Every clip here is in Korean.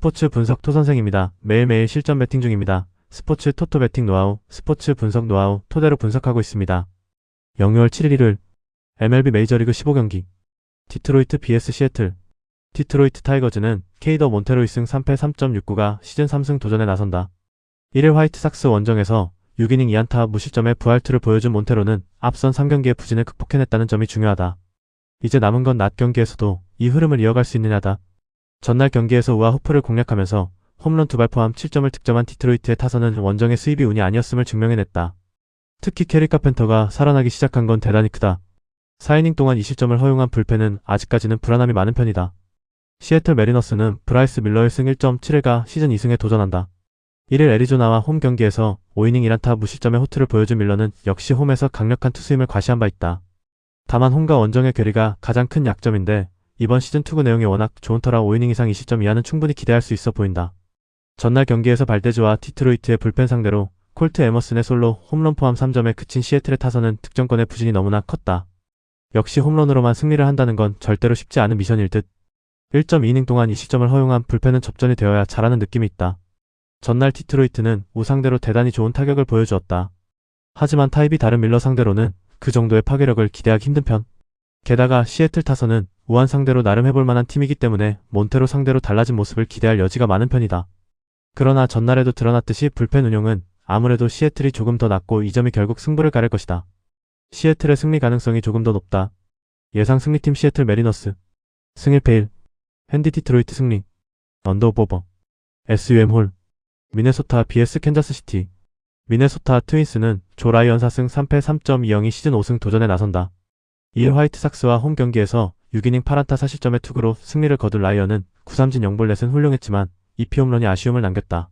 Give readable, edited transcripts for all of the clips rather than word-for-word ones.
스포츠 분석 토선생입니다. 매일매일 실전 배팅 중입니다. 스포츠 토토 배팅 노하우, 스포츠 분석 노하우 토대로 분석하고 있습니다. 영유월 7일 일요일 MLB 메이저리그 15경기 디트로이트 vs 시애틀. 디트로이트 타이거즈는 케이더 몬테로 2승 3패 3.69가 시즌 3승 도전에 나선다. 1일 화이트삭스 원정에서 6이닝 2안타 무실점의 부활투를 보여준 몬테로는 앞선 3경기의 부진을 극복해냈다는 점이 중요하다. 이제 남은 건 낮 경기에서도 이 흐름을 이어갈 수 있느냐다. 전날 경기에서 우아 호프를 공략하면서 홈런 2발 포함 7점을 득점한 디트로이트의 타선은 원정의 수입이 운이 아니었음을 증명해냈다. 특히 캐리 카펜터가 살아나기 시작한 건 대단히 크다. 4이닝 동안 2실점을 허용한 불펜은 아직까지는 불안함이 많은 편이다. 시애틀 메리너스는 브라이스 밀러 1승 1.7가 시즌 2승에 도전한다. 1일 애리조나와 홈 경기에서 5이닝 1안타 무실점의 호투를 보여준 밀러는 역시 홈에서 강력한 투수임을 과시한 바 있다. 다만 홈과 원정의 괴리가 가장 큰 약점인데 이번 시즌 투구 내용이 워낙 좋은 터라 5이닝 이상 2실점 이하는 충분히 기대할 수 있어 보인다. 전날 경기에서 발데즈와 디트로이트의 불펜 상대로 콜트 에머슨의 솔로 홈런 포함 3점에 그친 시애틀의 타선은 득점권의 부진이 너무나 컸다. 역시 홈런으로만 승리를 한다는 건 절대로 쉽지 않은 미션일 듯. 1.2이닝 동안 2실점을 허용한 불펜은 접전이 되어야 잘하는 느낌이 있다. 전날 디트로이트는 우 상대로 대단히 좋은 타격을 보여주었다. 하지만 타입이 다른 밀러 상대로는 그 정도의 파괴력을 기대하기 힘든 편. 게다가 시애틀 타선은 우한 상대로 나름 해볼 만한 팀이기 때문에 몬테로 상대로 달라진 모습을 기대할 여지가 많은 편이다. 그러나 전날에도 드러났듯이 불펜 운용은 아무래도 시애틀이 조금 더 낫고 이 점이 결국 승부를 가릴 것이다. 시애틀의 승리 가능성이 조금 더 높다. 예상 승리팀 시애틀 메리너스 승 1패 1 핸디 디트로이트 승리 언더오버 SUM 홀 미네소타 vs 캔자스시티. 미네소타 트윈스는 조 라이언 4승 3패 3.20이 시즌 5승 도전에 나선다. 2일 화이트삭스와 홈 경기에서 6이닝 8안타 4실점의 투구로 승리를 거둔 라이언은 9삼진 0볼넷은 훌륭했지만 2피 홈런이 아쉬움을 남겼다.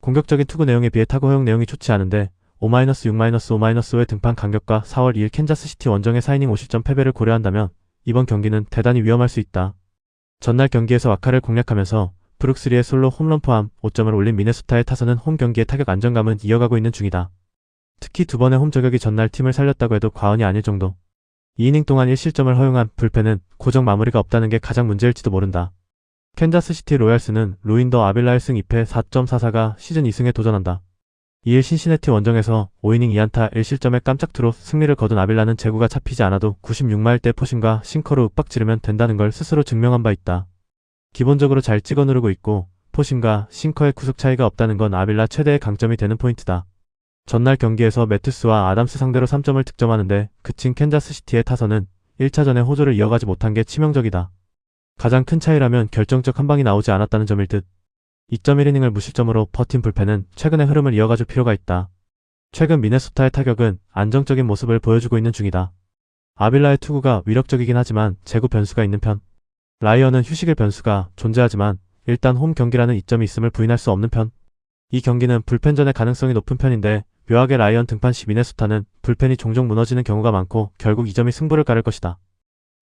공격적인 투구 내용에 비해 타구 허용 내용이 좋지 않은데 5-6-5-5의 등판 간격과 4월 2일 캔자스시티 원정의 4이닝 5실점 패배를 고려한다면 이번 경기는 대단히 위험할 수 있다. 전날 경기에서 와카를 공략하면서 브룩스리의 솔로 홈런 포함 5점을 올린 미네소타의 타선은 홈 경기의 타격 안정감은 이어가고 있는 중이다. 특히 두 번의 홈 저격이 전날 팀을 살렸다고 해도 과언이 아닐 정도. 2이닝 동안 1실점을 허용한 불펜은 고정 마무리가 없다는 게 가장 문제일지도 모른다. 캔자스시티 로얄스는 루인더 아빌라 1승 2패 4.44가 시즌 2승에 도전한다. 2일 신시내티 원정에서 5이닝 2안타 1실점의 깜짝투로 승리를 거둔 아빌라는 제구가 잡히지 않아도 96마일대 포심과 싱커로 윽박 지르면 된다는 걸 스스로 증명한 바 있다. 기본적으로 잘 찍어 누르고 있고 포심과 싱커의 구속 차이가 없다는 건 아빌라 최대의 강점이 되는 포인트다. 전날 경기에서 매투스와 아담스 상대로 3점을 득점하는데 그친 캔자스시티의 타선은 1차전에 호조를 이어가지 못한 게 치명적이다. 가장 큰 차이라면 결정적 한방이 나오지 않았다는 점일 듯. 2.1이닝을 무실점으로 버틴 불펜은 최근의 흐름을 이어가줄 필요가 있다. 최근 미네소타의 타격은 안정적인 모습을 보여주고 있는 중이다. 아빌라의 투구가 위력적이긴 하지만 제구 변수가 있는 편. 라이언은 휴식의 변수가 존재하지만 일단 홈 경기라는 이점이 있음을 부인할 수 없는 편. 이 경기는 불펜전의 가능성이 높은 편인데 묘하게 라이언 등판 시 미네소타는 불펜이 종종 무너지는 경우가 많고 결국 이 점이 승부를 가를 것이다.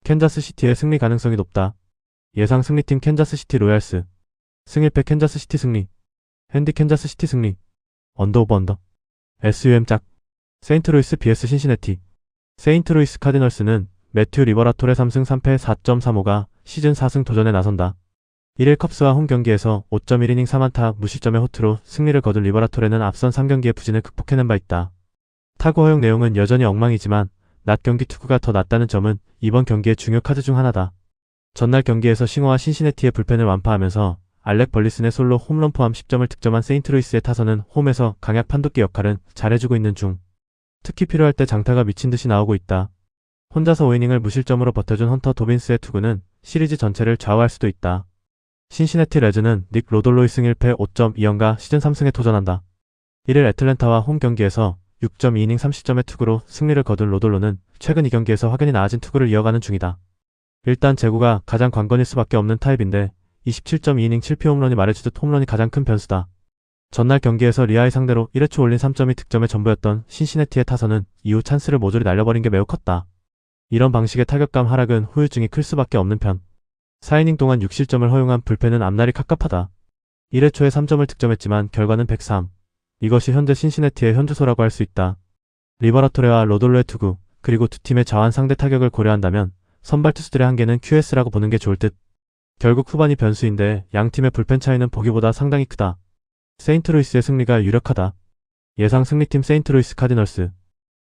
캔자스시티의 승리 가능성이 높다. 예상 승리팀 캔자스시티 로얄스 승 1패 캔자스시티 승리 핸디 캔자스시티 승리 언더오버 언더 SUM 짝 세인트루이스 vs 신시내티. 세인트루이스 카디널스는 매튜 리버라톨의 3승 3패 4.35가 시즌 4승 도전에 나선다. 1일 컵스와 홈 경기에서 5.1이닝 3안타 무실점의 호투로 승리를 거둔 리버라톨에는 앞선 3경기의 부진을 극복해낸 바 있다. 타구 허용 내용은 여전히 엉망이지만 낮 경기 투구가 더 낫다는 점은 이번 경기의 중요 카드 중 하나다. 전날 경기에서 싱어와 신시내티의 불펜을 완파하면서 알렉 벌리슨의 솔로 홈런 포함 10점을 득점한 세인트루이스의 타선은 홈에서 강약 판도기 역할은 잘해주고 있는 중. 특히 필요할 때 장타가 미친듯이 나오고 있다. 혼자서 5이닝을 무실점으로 버텨준 헌터 도빈스의 투구는 시리즈 전체를 좌우할 수도 있다. 신시내티 레즈는 닉 로돌로이 승 1패 5.2연가 시즌 3승에 도전한다. 1일 애틀랜타와 홈 경기에서 6.2이닝 30점의 투구로 승리를 거둔 로돌로는 최근 이 경기에서 확연히 나아진 투구를 이어가는 중이다. 일단 제구가 가장 관건일 수밖에 없는 타입인데 27.2이닝 7피 홈런이 말해주듯 홈런이 가장 큰 변수다. 전날 경기에서 리아의 상대로 1회 초 올린 3점이 득점의 전부였던 신시내티의 타선은 이후 찬스를 모조리 날려버린 게 매우 컸다. 이런 방식의 타격감 하락은 후유증이 클 수밖에 없는 편. 4이닝 동안 6실점을 허용한 불펜은 앞날이 깝깝하다. 1회 초에 3점을 득점했지만 결과는 103. 이것이 현재 신시내티의 현주소라고 할 수 있다. 리버라토레와 로돌로의 투구, 그리고 두 팀의 자완 상대 타격을 고려한다면 선발 투수들의 한계는 QS라고 보는 게 좋을 듯. 결국 후반이 변수인데 양팀의 불펜 차이는 보기보다 상당히 크다. 세인트루이스의 승리가 유력하다. 예상 승리팀 세인트루이스 카디널스.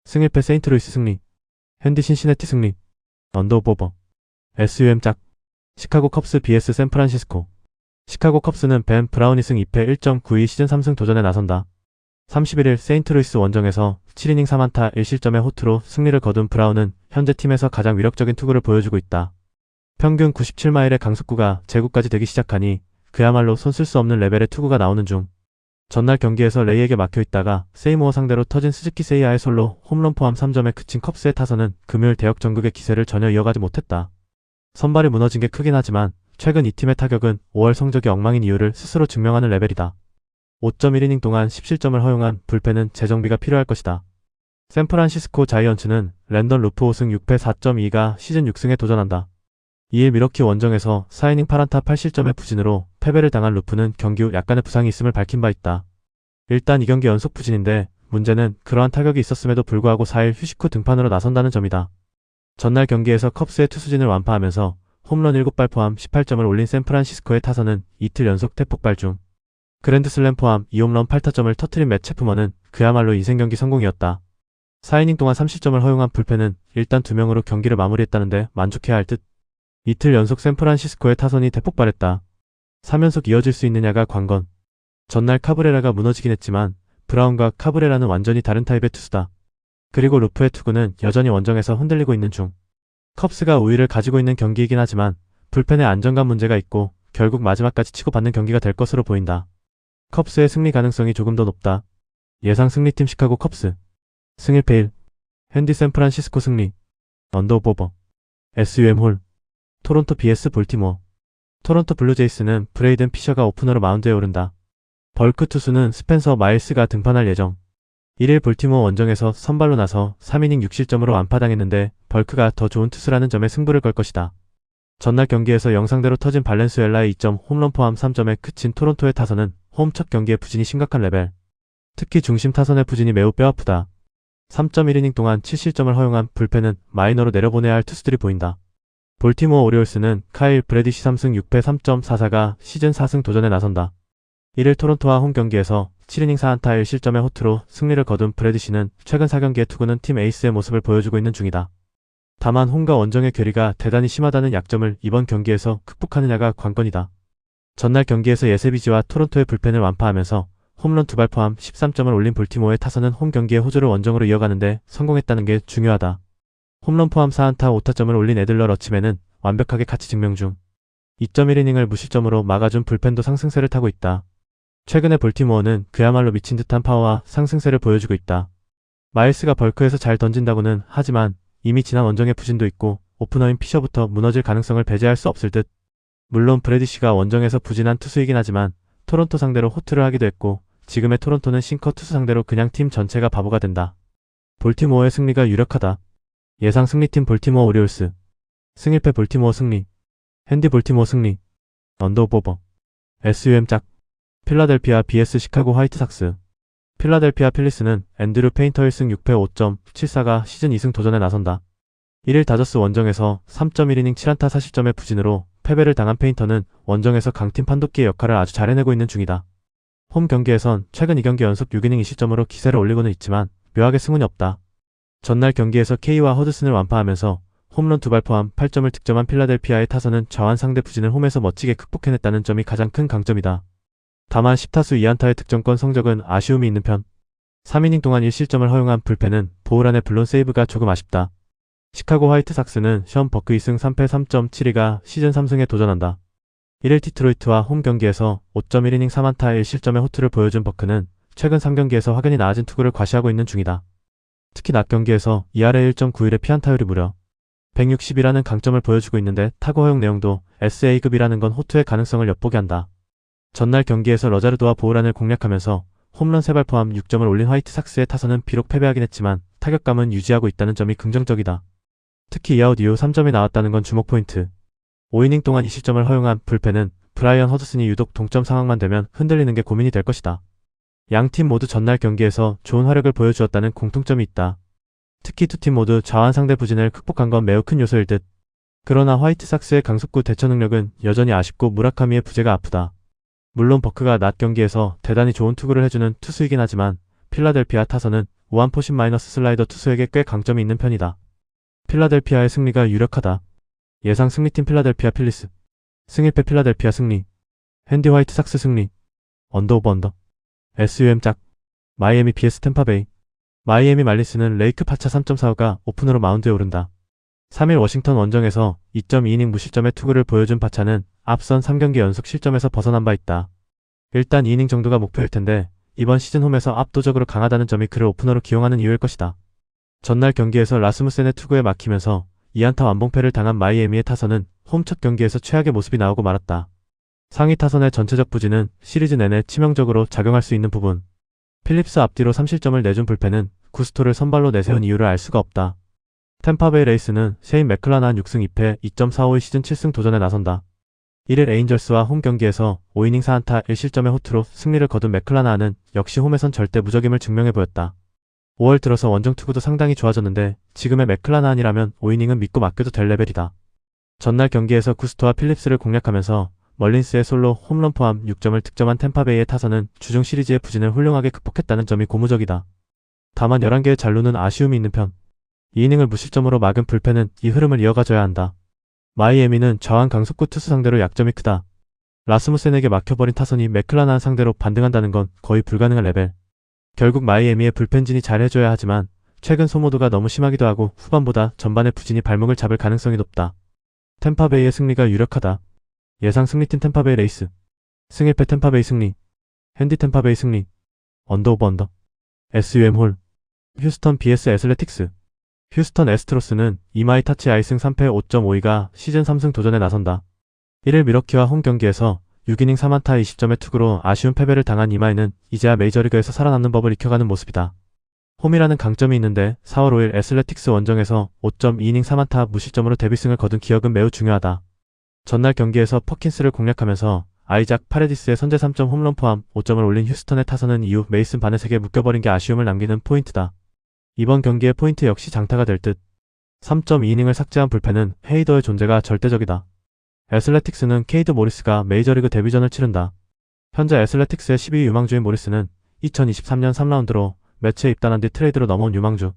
승일패 세인트루이스 승리. 핸디 신시내티 승리. 언더오버. SUM 짝. 시카고 컵스 vs 샌프란시스코. 시카고 컵스는 벤 브라운이 승 2패 1.92 시즌 3승 도전에 나선다. 31일 세인트루이스 원정에서 7이닝 3안타 1실점의 호투로 승리를 거둔 브라운은 현재 팀에서 가장 위력적인 투구를 보여주고 있다. 평균 97마일의 강속구가 제구까지 되기 시작하니 그야말로 손 쓸 수 없는 레벨의 투구가 나오는 중. 전날 경기에서 레이에게 막혀있다가 세이모어 상대로 터진 스즈키 세이아의 솔로 홈런 포함 3점에 그친 컵스의 타선은 금요일 대역 전극의 기세를 전혀 이어가지 못했다. 선발이 무너진 게 크긴 하지만 최근 이 팀의 타격은 5월 성적이 엉망인 이유를 스스로 증명하는 레벨이다. 5.1이닝 동안 10실점을 허용한 불펜은 재정비가 필요할 것이다. 샌프란시스코 자이언츠는 랜던 루프 5승 6패 4.2가 시즌 6승에 도전한다. 2일 미러키 원정에서 4이닝 8안타 8실점의 부진으로 패배를 당한 루프는 경기 후 약간의 부상이 있음을 밝힌 바 있다. 일단 2경기 연속 부진인데 문제는 그러한 타격이 있었음에도 불구하고 4일 휴식 후 등판으로 나선다는 점이다. 전날 경기에서 컵스의 투수진을 완파하면서 홈런 7발 포함 18점을 올린 샌프란시스코의 타선은 이틀 연속 대폭발 중. 그랜드슬램 포함 2홈런 8타점을 터트린 맷 체프먼은 그야말로 인생경기 성공이었다. 4이닝 동안 3실점을 허용한 불펜은 일단 2명으로 경기를 마무리했다는데 만족해야 할 듯. 이틀 연속 샌프란시스코의 타선이 대폭발했다. 3연속 이어질 수 있느냐가 관건. 전날 카브레라가 무너지긴 했지만 브라운과 카브레라는 완전히 다른 타입의 투수다. 그리고 루프의 투구는 여전히 원정에서 흔들리고 있는 중. 컵스가 우위를 가지고 있는 경기이긴 하지만 불펜에 안정감 문제가 있고 결국 마지막까지 치고받는 경기가 될 것으로 보인다. 컵스의 승리 가능성이 조금 더 높다. 예상 승리팀 시카고 컵스. 승일패 1. 핸디 샌프란시스코 승리. 언더오버. SUM 홀. 토론토 vs 볼티모어. 토론토 블루제이스는 브레이든 피셔가 오프너로 마운드에 오른다. 벌크 투수는 스펜서 마일스가 등판할 예정. 1일 볼티모어 원정에서 선발로 나서 3이닝 6실점으로 완파당했는데 벌크가 더 좋은 투수라는 점에 승부를 걸 것이다. 전날 경기에서 영상대로 터진 발렌수엘라의 2점 홈런 포함 3점에 그친 토론토의 타선은 홈 첫 경기의 부진이 심각한 레벨. 특히 중심 타선의 부진이 매우 뼈아프다. 3.1이닝 동안 7실점을 허용한 불펜은 마이너로 내려보내야 할 투수들이 보인다. 볼티모어 오리올스는 카일 브래디시 3승 6패 3.44가 시즌 4승 도전에 나선다. 1일 토론토와 홈 경기에서 7이닝 4안타 1실점의 호투로 승리를 거둔 브래디시는 최근 4경기의 투구는 팀 에이스의 모습을 보여주고 있는 중이다. 다만 홈과 원정의 괴리가 대단히 심하다는 약점을 이번 경기에서 극복하느냐가 관건이다. 전날 경기에서 예세비지와 토론토의 불펜을 완파하면서 홈런 2발 포함 13점을 올린 볼티모어의 타선은 홈 경기의 호조를 원정으로 이어가는데 성공했다는 게 중요하다. 홈런 포함 4안타 5타점을 올린 에들러 러치맨은 완벽하게 가치 증명 중. 2.1이닝을 무실점으로 막아준 불펜도 상승세를 타고 있다. 최근에 볼티모어는 그야말로 미친 듯한 파워와 상승세를 보여주고 있다. 마일스가 벌크에서 잘 던진다고는 하지만 이미 지난 원정의 부진도 있고 오프너인 피셔부터 무너질 가능성을 배제할 수 없을 듯. 물론 브래디시가 원정에서 부진한 투수이긴 하지만 토론토 상대로 호투를 하기도 했고 지금의 토론토는 싱커 투수 상대로 그냥 팀 전체가 바보가 된다. 볼티모어의 승리가 유력하다. 예상 승리팀 볼티모어 오리올스. 승일패 볼티모어 승리. 핸디 볼티모어 승리. 언더오버. SUM 짝. 필라델피아 vs 시카고 화이트삭스. 필라델피아 필리스는 앤드류 페인터 1승 6패 5.74가 시즌 2승 도전에 나선다. 1일 다저스 원정에서 3.1이닝 7안타 4실점의 부진으로 패배를 당한 페인터는 원정에서 강팀 판독기의 역할을 아주 잘 해내고 있는 중이다. 홈 경기에선 최근 2경기 연속 6이닝 2실점으로 기세를 올리고는 있지만 묘하게 승운이 없다. 전날 경기에서 K와 허드슨을 완파하면서 홈런 2발 포함 8점을 득점한 필라델피아의 타선은 저한 상대 부진을 홈에서 멋지게 극복해냈다는 점이 가장 큰 강점이다. 다만 10타수 2안타의 득점권 성적은 아쉬움이 있는 편. 3이닝 동안 1실점을 허용한 불펜은 보울안의 블론 세이브가 조금 아쉽다. 시카고 화이트삭스는 션 버크 2승 3패 3.72가 시즌 3승에 도전한다. 1일 디트로이트와 홈 경기에서 5.1이닝 3안타 1실점의 호투를 보여준 버크는 최근 3경기에서 확연히 나아진 투구를 과시하고 있는 중이다. 특히 낮 경기에서 2할에 1.91의 피안타율이 무려 160이라는 강점을 보여주고 있는데 타구 허용 내용도 SA급이라는 건 호투의 가능성을 엿보게 한다. 전날 경기에서 러자르도와 보울안을 공략하면서 홈런 3발 포함 6점을 올린 화이트삭스의 타선은 비록 패배하긴 했지만 타격감은 유지하고 있다는 점이 긍정적이다. 특히 2아웃 이후 3점이 나왔다는 건 주목 포인트. 5이닝 동안 2실점을 허용한 불펜은 브라이언 허드슨이 유독 동점 상황만 되면 흔들리는 게 고민이 될 것이다. 양팀 모두 전날 경기에서 좋은 활약을 보여주었다는 공통점이 있다. 특히 두 팀 모두 좌완 상대 부진을 극복한 건 매우 큰 요소일 듯. 그러나 화이트삭스의 강속구 대처 능력은 여전히 아쉽고 무라카미의 부재가 아프다. 물론 버크가 낮 경기에서 대단히 좋은 투구를 해주는 투수이긴 하지만 필라델피아 타선은 우완포신 마이너스 슬라이더 투수에게 꽤 강점이 있는 편이다. 필라델피아의 승리가 유력하다. 예상 승리팀 필라델피아 필리스. 승일패 필라델피아 승리. 핸디 화이트삭스 승리. 언더 오버 언더. SUM 짝. 마이애미 vs 템파베이. 마이애미 말린스는 레이크 파차 3.45가 오픈으로 마운드에 오른다. 3일 워싱턴 원정에서 2.2이닝 무실점의 투구를 보여준 파차는 앞선 3경기 연속 실점에서 벗어난 바 있다. 일단 2이닝 정도가 목표일 텐데 이번 시즌 홈에서 압도적으로 강하다는 점이 그를 오프너로 기용하는 이유일 것이다. 전날 경기에서 라스무센의 투구에 막히면서 2안타 완봉패를 당한 마이애미의 타선은 홈 첫 경기에서 최악의 모습이 나오고 말았다. 상위 타선의 전체적 부진은 시리즈 내내 치명적으로 작용할 수 있는 부분. 필립스 앞뒤로 3실점을 내준 불펜은 구스토를 선발로 내세운 이유를 알 수가 없다. 템파베이 레이스는 셰인 맥클라나한 6승 2패 2.45의 시즌 7승 도전에 나선다. 1일 에인절스와 홈 경기에서 5이닝 4안타 1실점의 호투로 승리를 거둔 맥클라나는 역시 홈에선 절대 무적임을 증명해 보였다. 5월 들어서 원정 투구도 상당히 좋아졌는데 지금의 맥클라나한이라면 5이닝은 믿고 맡겨도 될 레벨이다. 전날 경기에서 구스토와 필립스를 공략하면서 멀린스의 솔로 홈런 포함 6점을 득점한 템파베이의 타선은 주중 시리즈의 부진을 훌륭하게 극복했다는 점이 고무적이다. 다만 11개의 잔루는 아쉬움이 있는 편. 2이닝을 무실점으로 막은 불펜은 이 흐름을 이어가줘야 한다. 마이애미는 저항 강속구 투수 상대로 약점이 크다. 라스무센에게 막혀버린 타선이 맥클라나한 상대로 반등한다는 건 거의 불가능한 레벨. 결국 마이애미의 불펜진이 잘해줘야 하지만 최근 소모도가 너무 심하기도 하고 후반보다 전반의 부진이 발목을 잡을 가능성이 높다. 템파베이의 승리가 유력하다. 예상 승리팀 템파베이 레이스. 승일패 템파베이 승리. 핸디 템파베이 승리. 언더 오버 언더. SUM 홀. 휴스턴 vs 애슬레틱스. 휴스턴 애스트로스는 이마이 타치 아이승 3패 5.52가 시즌 3승 도전에 나선다. 1일 미러키와 홈 경기에서 6이닝 3안타 20점의 투구로 아쉬운 패배를 당한 이마이는 이제야 메이저리그에서 살아남는 법을 익혀가는 모습이다. 홈이라는 강점이 있는데 4월 5일 애슬레틱스 원정에서 5.2이닝 3안타 무실점으로 데뷔승을 거둔 기억은 매우 중요하다. 전날 경기에서 퍼킨스를 공략하면서 아이작 파레디스의 선제 3점 홈런 포함 5점을 올린 휴스턴의 타선은 이후 메이슨 바넷에게 묶여버린 게 아쉬움을 남기는 포인트다. 이번 경기의 포인트 역시 장타가 될 듯. 3.2이닝을 삭제한 불펜은 헤이더의 존재가 절대적이다. 애슬레틱스는 케이드 모리스가 메이저리그 데뷔전을 치른다. 현재 애슬레틱스의 12위 유망주인 모리스는 2023년 3라운드로 매치에 입단한 뒤 트레이드로 넘어온 유망주.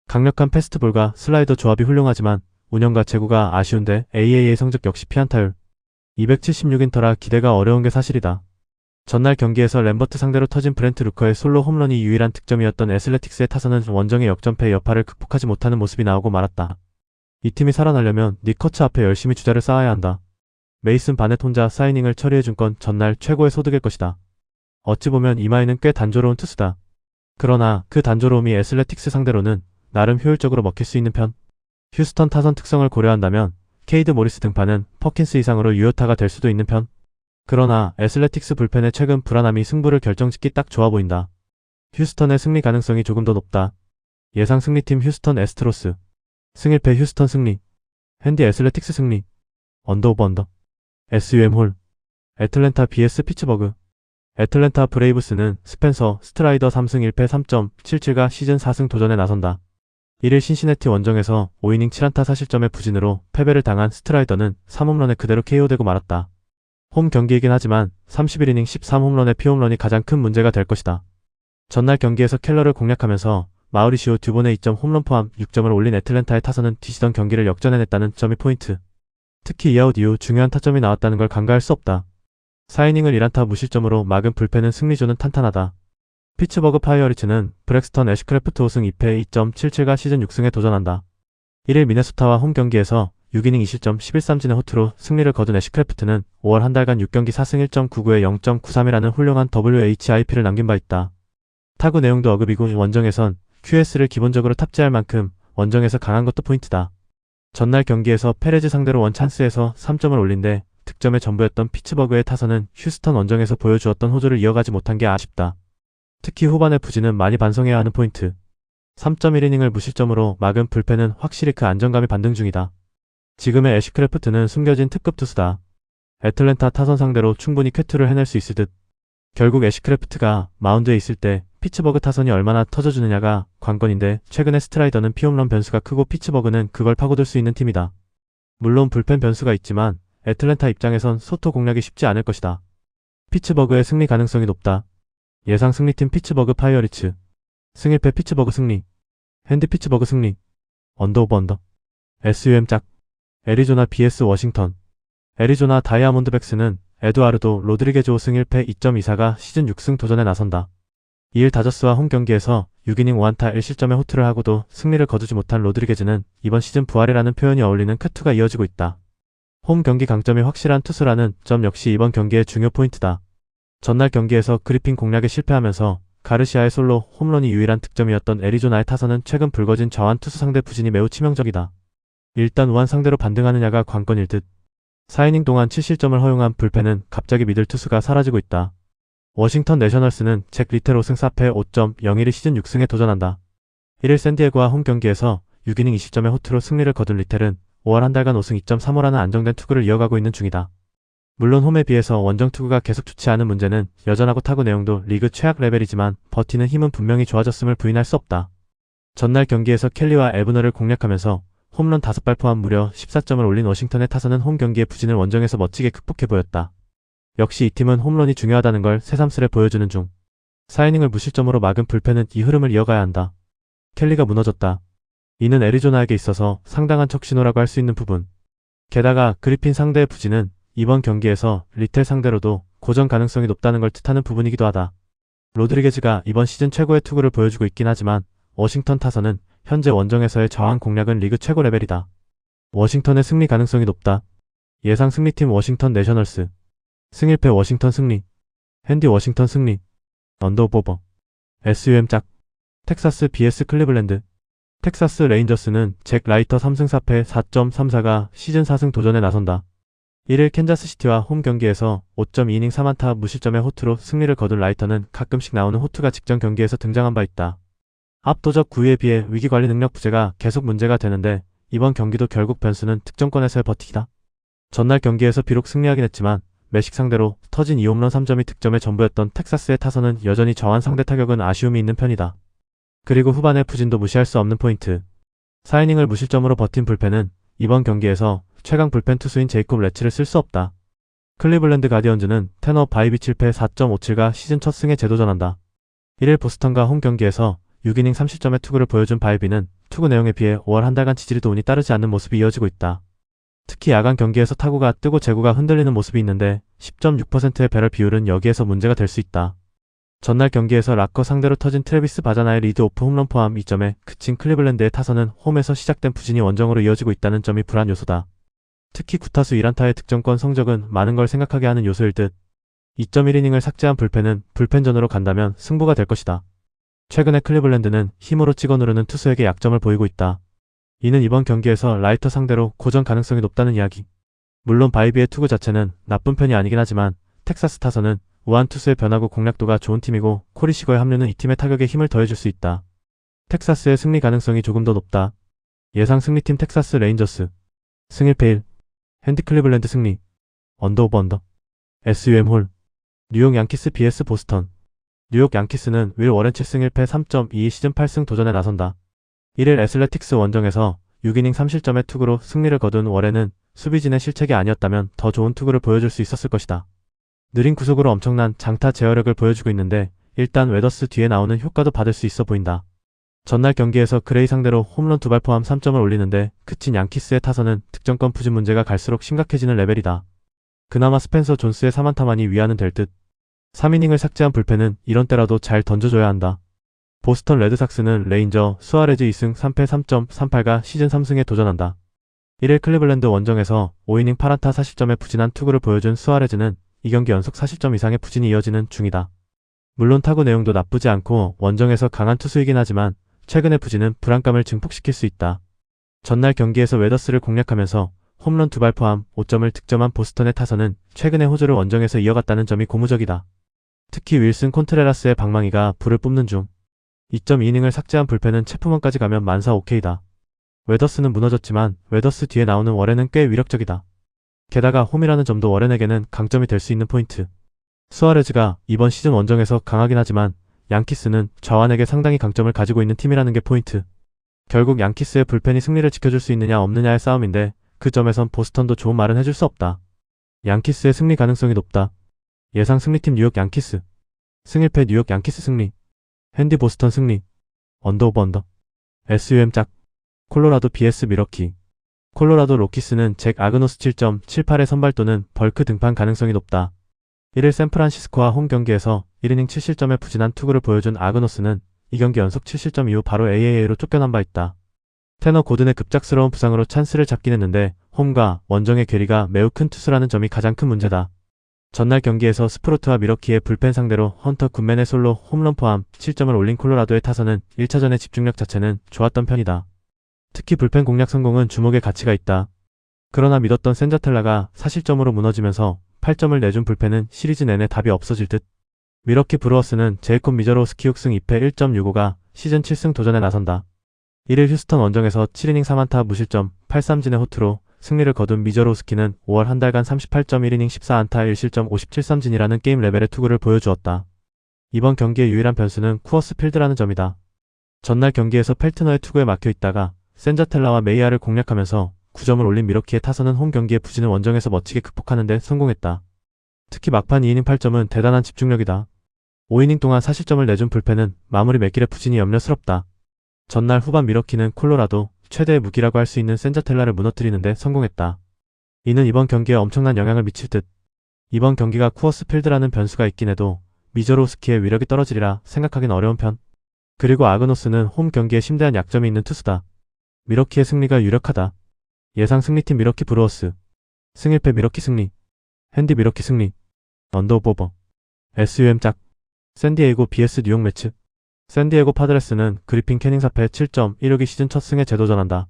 강력한 패스트볼과 슬라이더 조합이 훌륭하지만 운영과 제구가 아쉬운데 AAA 성적 역시 피안타율. 276인터라 기대가 어려운 게 사실이다. 전날 경기에서 램버트 상대로 터진 브렌트 루커의 솔로 홈런이 유일한 득점이었던 애슬레틱스의 타선은 원정의 역전패 여파를 극복하지 못하는 모습이 나오고 말았다. 이 팀이 살아나려면 닉 커츠 앞에 열심히 주자를 쌓아야 한다. 메이슨 바넷 혼자 사이닝을 처리해준 건 전날 최고의 소득일 것이다. 어찌 보면 이마이는 꽤 단조로운 투수다. 그러나 그 단조로움이 애슬레틱스 상대로는 나름 효율적으로 먹힐 수 있는 편. 휴스턴 타선 특성을 고려한다면 케이드 모리스 등판은 퍼킨스 이상으로 유효타가 될 수도 있는 편. 그러나 애슬레틱스 불펜의 최근 불안함이 승부를 결정짓기 딱 좋아 보인다. 휴스턴의 승리 가능성이 조금 더 높다. 예상 승리팀 휴스턴 애스트로스. 승일패 휴스턴 승리. 핸디 애슬레틱스 승리. 언더 오버 언더. SUM 홀. 애틀랜타 vs 피츠버그. 애틀랜타 브레이브스는 스펜서 스트라이더 3승 1패 3.77가 시즌 4승 도전에 나선다. 1일 신시내티 원정에서 5이닝 7안타 4실점의 부진으로 패배를 당한 스트라이더는 3홈런에 그대로 KO되고 말았다. 홈 경기이긴 하지만 31이닝 13홈런의 피홈런이 가장 큰 문제가 될 것이다. 전날 경기에서 켈러를 공략하면서 마우리시오 듀본의 2점 홈런 포함 6점을 올린 애틀랜타의 타선은 뒤지던 경기를 역전해냈다는 점이 포인트. 특히 2아웃 이후 중요한 타점이 나왔다는 걸 간과할 수 없다. 4이닝을 1안타 무실점으로 막은 불펜은 승리조는 탄탄하다. 피츠버그 파이어리츠는 브렉스턴 애쉬크래프트 5승 2패 2.77가 시즌 6승에 도전한다. 1일 미네소타와 홈 경기에서 6이닝 2실점 11삼진의 호투로 승리를 거둔 애쉬크래프트는 5월 한 달간 6경기 4승 1.99에 0.93이라는 훌륭한 WHIP를 남긴 바 있다. 타구 내용도 어급이고 원정에선 QS를 기본적으로 탑재할 만큼 원정에서 강한 것도 포인트다. 전날 경기에서 페레즈 상대로 원 찬스에서 3점을 올린데 득점의 전부였던 피츠버그의 타선은 휴스턴 원정에서 보여주었던 호조를 이어가지 못한 게 아쉽다. 특히 후반의 부진은 많이 반성해야 하는 포인트. 3.1이닝을 무실점으로 막은 불펜은 확실히 그 안정감이 반등 중이다. 지금의 애쉬크래프트는 숨겨진 특급 투수다. 애틀랜타 타선 상대로 충분히 쾌투를 해낼 수 있을 듯. 결국 애쉬크래프트가 마운드에 있을 때 피츠버그 타선이 얼마나 터져주느냐가 관건인데 최근의 스트라이더는 피홈런 변수가 크고 피츠버그는 그걸 파고들 수 있는 팀이다. 물론 불펜 변수가 있지만 애틀랜타 입장에선 소토 공략이 쉽지 않을 것이다. 피츠버그의 승리 가능성이 높다. 예상 승리팀 피츠버그 파이어리츠. 승일패 피츠버그 승리. 핸디 피츠버그 승리. 언더 오버 언더. SUM 짝. 애리조나 vs 워싱턴. 애리조나 다이아몬드백스는 에두아르도 로드리게조 승일패 2.24가 시즌 6승 도전에 나선다. 2일 다저스와 홈 경기에서 6이닝 5안타 1실점의 호투를 하고도 승리를 거두지 못한 로드리게즈는 이번 시즌 부활이라는 표현이 어울리는 쾌투가 이어지고 있다. 홈 경기 강점이 확실한 투수라는 점 역시 이번 경기의 중요 포인트다. 전날 경기에서 그리핀 공략에 실패하면서 가르시아의 솔로 홈런이 유일한 득점이었던 애리조나의 타선은 최근 불거진 저한 투수 상대 부진이 매우 치명적이다. 일단 우한 상대로 반등하느냐가 관건일 듯. 4이닝 동안 7실점을 허용한 불펜은 갑자기 믿을 투수가 사라지고 있다. 워싱턴 내셔널스는 잭 리텔 5승 4패 5.01이 시즌 6승에 도전한다. 1일 샌디에고와 홈 경기에서 6이닝 20점의 호투로 승리를 거둔 리텔은 5월 한 달간 5승 2.35라는 안정된 투구를 이어가고 있는 중이다. 물론 홈에 비해서 원정 투구가 계속 좋지 않은 문제는 여전하고 타구 내용도 리그 최악 레벨이지만 버티는 힘은 분명히 좋아졌음을 부인할 수 없다. 전날 경기에서 켈리와 에브너를 공략하면서 홈런 5발 포함 무려 14점을 올린 워싱턴의 타선은 홈 경기의 부진을 원정에서 멋지게 극복해 보였다. 역시 이 팀은 홈런이 중요하다는 걸 새삼스레 보여주는 중. 4이닝을 무실점으로 막은 불펜은 이 흐름을 이어가야 한다. 켈리가 무너졌다. 이는 애리조나에게 있어서 상당한 척신호라고 할 수 있는 부분. 게다가 그리핀 상대의 부진은 이번 경기에서 리텔 상대로도 고전 가능성이 높다는 걸 뜻하는 부분이기도 하다. 로드리게즈가 이번 시즌 최고의 투구를 보여주고 있긴 하지만 워싱턴 타선은 현재 원정에서의 저항 공략은 리그 최고 레벨이다. 워싱턴의 승리 가능성이 높다. 예상 승리팀 워싱턴 내셔널스. 승일패 워싱턴 승리. 핸디 워싱턴 승리. 언더 오버. SUM 짝. 텍사스 vs 클리블랜드. 텍사스 레인저스는 잭 라이터 3승 4패 4.34가 시즌 4승 도전에 나선다. 1일 캔자스시티와 홈 경기에서 5.2이닝 3안타 무실점의 호투로 승리를 거둔 라이터는 가끔씩 나오는 호투가 직전 경기에서 등장한 바 있다. 압도적 9위에 비해 위기관리 능력 부재가 계속 문제가 되는데 이번 경기도 결국 변수는 득점권에서의 버티기다. 전날 경기에서 비록 승리하긴 했지만 매식 상대로 터진 2홈런 3점이 득점의 전부였던 텍사스의 타선은 여전히 저한 상대 타격은 아쉬움이 있는 편이다. 그리고 후반의 부진도 무시할 수 없는 포인트. 4이닝을 무실점으로 버틴 불펜은 이번 경기에서 최강 불펜 투수인 제이콥 레츠를 쓸 수 없다. 클리블랜드 가디언즈는 테너 바이비 7패 4.57가 시즌 첫 승에 재도전한다. 1일 보스턴과 홈 경기에서 6이닝 3실점의 투구를 보여준 바이비는 투구 내용에 비해 5월 한 달간 지지리도 운이 따르지 않는 모습이 이어지고 있다. 특히 야간 경기에서 타구가 뜨고 제구가 흔들리는 모습이 있는데 10.6%의 배럴 비율은 여기에서 문제가 될 수 있다. 전날 경기에서 락커 상대로 터진 트래비스 바자나의 리드 오프 홈런 포함 2점에 그친 클리블랜드의 타선은 홈에서 시작된 부진이 원정으로 이어지고 있다는 점이 불안 요소다. 특히 9타수 1안타의 득점권 성적은 많은 걸 생각하게 하는 요소일 듯. 2.1이닝을 삭제한 불펜은 불펜전으로 간다면 승부가 될 것이다. 최근에 클리블랜드는 힘으로 찍어 누르는 투수에게 약점을 보이고 있다. 이는 이번 경기에서 라이터 상대로 고전 가능성이 높다는 이야기. 물론 바이비의 투구 자체는 나쁜 편이 아니긴 하지만 텍사스 타선은 우한 투수의 변화구 공략도가 좋은 팀이고 코리시거의 합류는 이 팀의 타격에 힘을 더해줄 수 있다. 텍사스의 승리 가능성이 조금 더 높다. 예상 승리팀 텍사스 레인저스. 승일패 1. 핸디 클리블랜드 승리. 언더 오버 언더. SUM 홀. 뉴욕 양키스 vs 보스턴. 뉴욕 양키스는 윌 워렌 7승 1패 3.22 시즌 8승 도전에 나선다. 1일 애슬레틱스 원정에서 6이닝 3실점의 투구로 승리를 거둔 워렌은 수비진의 실책이 아니었다면 더 좋은 투구를 보여줄 수 있었을 것이다. 느린 구속으로 엄청난 장타 제어력을 보여주고 있는데 일단 웨더스 뒤에 나오는 효과도 받을 수 있어 보인다. 전날 경기에서 그레이 상대로 홈런 2발 포함 3점을 올리는데 그친 양키스의 타선은 득점권 부진 문제가 갈수록 심각해지는 레벨이다. 그나마 스펜서 존스의 3안타만이 위안은 될 듯. 3이닝을 삭제한 불펜은 이런 때라도 잘 던져줘야 한다. 보스턴 레드삭스는 레인저 수아레즈 2승 3패 3.38가 시즌 3승에 도전한다. 1일 클리블랜드 원정에서 5이닝 8안타 40점의 부진한 투구를 보여준 수아레즈는 이 경기 연속 40점 이상의 부진이 이어지는 중이다. 물론 타구 내용도 나쁘지 않고 원정에서 강한 투수이긴 하지만 최근의 부진은 불안감을 증폭시킬 수 있다. 전날 경기에서 웨더스를 공략하면서 홈런 2발 포함 5점을 득점한 보스턴의 타선은 최근의 호조를 원정에서 이어갔다는 점이 고무적이다. 특히 윌슨 콘트레라스의 방망이가 불을 뿜는 중. 2.2이닝을 삭제한 불펜은 체프먼까지 가면 만사 오케이다. 웨더스는 무너졌지만 웨더스 뒤에 나오는 워렌은 꽤 위력적이다. 게다가 홈이라는 점도 워렌에게는 강점이 될 수 있는 포인트. 수아레즈가 이번 시즌 원정에서 강하긴 하지만 양키스는 좌완에게 상당히 강점을 가지고 있는 팀이라는 게 포인트. 결국 양키스의 불펜이 승리를 지켜줄 수 있느냐 없느냐의 싸움인데 그 점에선 보스턴도 좋은 말은 해줄 수 없다. 양키스의 승리 가능성이 높다. 예상 승리팀 뉴욕 양키스. 승일패 뉴욕 양키스 승리. 핸디 보스턴 승리. 언더 오버 언더. SUM 짝. 콜로라도 vs 미러키. 콜로라도 로키스는 잭 아그노스 7.78의 선발 또는 벌크 등판 가능성이 높다. 1일 샌프란시스코와 홈 경기에서 1이닝 7실점의 부진한 투구를 보여준 아그노스는 이 경기 연속 7실점 이후 바로 AAA로 쫓겨난 바 있다. 테너 고든의 급작스러운 부상으로 찬스를 잡긴 했는데 홈과 원정의 괴리가 매우 큰 투수라는 점이 가장 큰 문제다. 전날 경기에서 스프로트와 미러키의 불펜 상대로 헌터 굿맨의 솔로 홈런 포함 7점을 올린 콜로라도의 타선은 1차전의 집중력 자체는 좋았던 편이다. 특히 불펜 공략 성공은 주목의 가치가 있다. 그러나 믿었던 센자텔라가 사실점으로 무너지면서 8점을 내준 불펜은 시리즈 내내 답이 없어질 듯. 미러키 브루어스는 제이콥 미저로우스키 6승 2패 1.65가 시즌 7승 도전에 나선다. 1일 휴스턴 원정에서 7이닝 3안타 무실점 8삼진의 호투로 승리를 거둔 미저로우스키는 5월 한 달간 38.1이닝 14안타 1실점 57삼진이라는 게임 레벨의 투구를 보여주었다. 이번 경기의 유일한 변수는 쿠어스 필드라는 점이다. 전날 경기에서 펠트너의 투구에 막혀 있다가 센자텔라와 메이아를 공략하면서 9점을 올린 미러키의 타선은 홈 경기의 부진을 원정에서 멋지게 극복하는 데 성공했다. 특히 막판 2이닝 8점은 대단한 집중력이다. 5이닝 동안 사실점을 내준 불펜은 마무리 몇 길의 부진이 염려스럽다. 전날 후반 미러키는 콜로라도 최대의 무기라고 할 수 있는 센자텔라를 무너뜨리는데 성공했다. 이는 이번 경기에 엄청난 영향을 미칠 듯. 이번 경기가 쿠어스 필드라는 변수가 있긴 해도 미저로우스키의 위력이 떨어지리라 생각하긴 어려운 편. 그리고 아그노스는 홈 경기에 심대한 약점이 있는 투수다. 미러키의 승리가 유력하다. 예상 승리팀 미러키 브루어스. 승일패 미러키 승리. 핸디 미러키 승리. 언더 오버. SUM 짝. 샌디에이고 vs 뉴욕 매치. 샌디에고 파드레스는 그리핀 캐닝 사패 7.16이 시즌 첫 승에 재도전한다.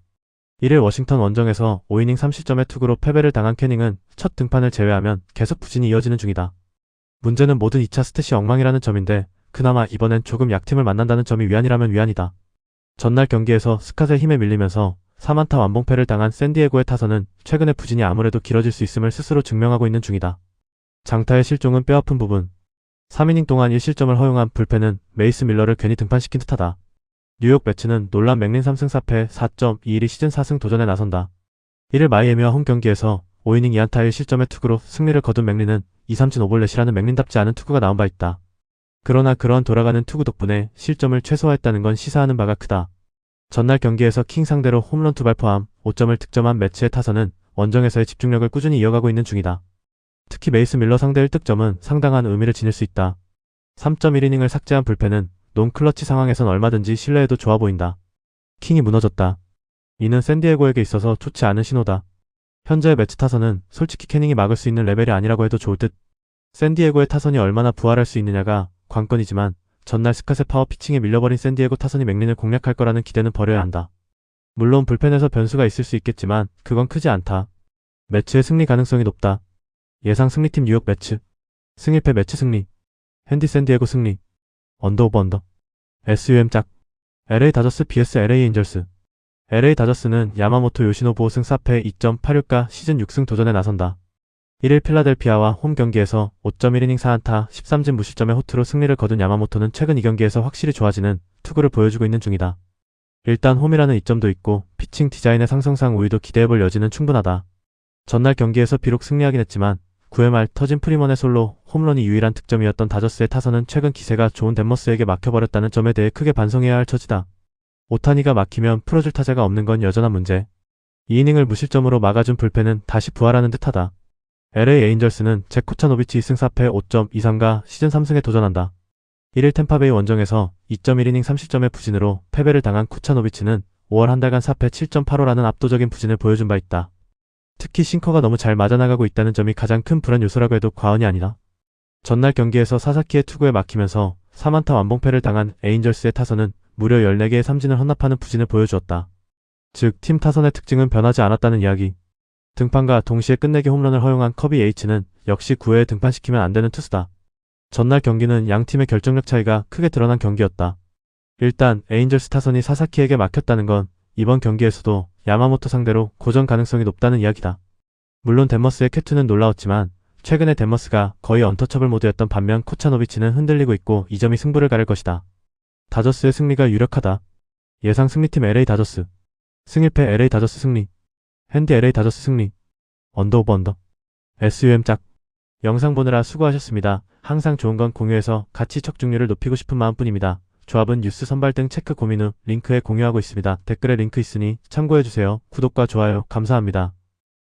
1일 워싱턴 원정에서 5이닝 3실점의 투구로 패배를 당한 캐닝은 첫 등판을 제외하면 계속 부진이 이어지는 중이다. 문제는 모든 2차 스탯이 엉망이라는 점인데 그나마 이번엔 조금 약팀을 만난다는 점이 위안이라면 위안이다. 전날 경기에서 스캇의 힘에 밀리면서 3안타 완봉패를 당한 샌디에고의 타선은 최근의 부진이 아무래도 길어질 수 있음을 스스로 증명하고 있는 중이다. 장타의 실종은 뼈아픈 부분. 3이닝 동안 1실점을 허용한 불펜은 메이스 밀러를 괜히 등판시킨 듯하다. 뉴욕 매치는 놀란 맥린 3승 4패 4.21이 시즌 4승 도전에 나선다. 1일 마이애미와 홈 경기에서 5이닝 2안타 1실점의 투구로 승리를 거둔 맥린은 2삼진 오볼렛이라는 맥린답지 않은 투구가 나온 바 있다. 그러나 그러한 돌아가는 투구 덕분에 실점을 최소화했다는 건 시사하는 바가 크다. 전날 경기에서 킹 상대로 홈런 2발 포함 5점을 득점한 매치의 타선은 원정에서의 집중력을 꾸준히 이어가고 있는 중이다. 특히 메이스 밀러 상대 1득점은 상당한 의미를 지닐 수 있다. 3.1이닝을 삭제한 불펜은 논클러치 상황에선 얼마든지 신뢰해도 좋아 보인다. 킹이 무너졌다. 이는 샌디에고에게 있어서 좋지 않은 신호다. 현재의 매치 타선은 솔직히 캐닝이 막을 수 있는 레벨이 아니라고 해도 좋을 듯. 샌디에고의 타선이 얼마나 부활할 수 있느냐가 관건이지만 전날 스캇의 파워 피칭에 밀려버린 샌디에고 타선이 맥린을 공략할 거라는 기대는 버려야 한다. 물론 불펜에서 변수가 있을 수 있겠지만 그건 크지 않다. 매치의 승리 가능성이 높다. 예상 승리팀 뉴욕 매치. 승일패 매치 승리. 핸디 샌디에고 승리. 언더 오버 언더. SUM 짝. LA 다저스 vs LA 엔젤스. LA 다저스는 야마모토 요시노부 5승 4패 2.86가 시즌 6승 도전에 나선다. 1일 필라델피아와 홈 경기에서 5.1이닝 4안타 13진 무실점의 호투로 승리를 거둔 야마모토는 최근 이 경기에서 확실히 좋아지는 투구를 보여주고 있는 중이다. 일단 홈이라는 이점도 있고 피칭 디자인의 상승상 우위도 기대해볼 여지는 충분하다. 전날 경기에서 비록 승리하긴 했지만 9회 말 터진 프리먼의 솔로 홈런이 유일한 득점이었던 다저스의 타선은 최근 기세가 좋은 덴머스에게 막혀버렸다는 점에 대해 크게 반성해야 할 처지다. 오타니가 막히면 풀어줄 타자가 없는 건 여전한 문제. 2이닝을 무실점으로 막아준 불펜은 다시 부활하는 듯하다. LA 에인절스는 잭 코차노비치 2승 4패 5.23가 시즌 3승에 도전한다. 1일 템파베이 원정에서 2.1이닝 3실점의 부진으로 패배를 당한 코차노비치는 5월 한 달간 4패 7.85라는 압도적인 부진을 보여준 바 있다. 특히 싱커가 너무 잘 맞아나가고 있다는 점이 가장 큰 불안 요소라고 해도 과언이 아니다. 전날 경기에서 사사키의 투구에 막히면서 3안타 완봉패를 당한 에인절스의 타선은 무려 14개의 삼진을 헌납하는 부진을 보여주었다. 즉, 팀 타선의 특징은 변하지 않았다는 이야기. 등판과 동시에 끝내기 홈런을 허용한 커비 H는 역시 9회에 등판시키면 안 되는 투수다. 전날 경기는 양 팀의 결정력 차이가 크게 드러난 경기였다. 일단 에인절스 타선이 사사키에게 막혔다는 건 이번 경기에서도 야마모토 상대로 고전 가능성이 높다는 이야기다. 물론 덴머스의 쾌투는 놀라웠지만 최근에 덴머스가 거의 언터처블 모드였던 반면 코차노비치는 흔들리고 있고 이 점이 승부를 가릴 것이다. 다저스의 승리가 유력하다. 예상 승리팀 LA 다저스. 승일패 LA 다저스 승리. 핸디 LA 다저스 승리. 언더 오버 언더. SUM 짝. 영상 보느라 수고하셨습니다. 항상 좋은 건 공유해서 같이 척중률을 높이고 싶은 마음뿐입니다. 조합은 뉴스 선발 등 체크 고민 후 링크에 공유하고 있습니다. 댓글에 링크 있으니 참고해주세요. 구독과 좋아요 감사합니다.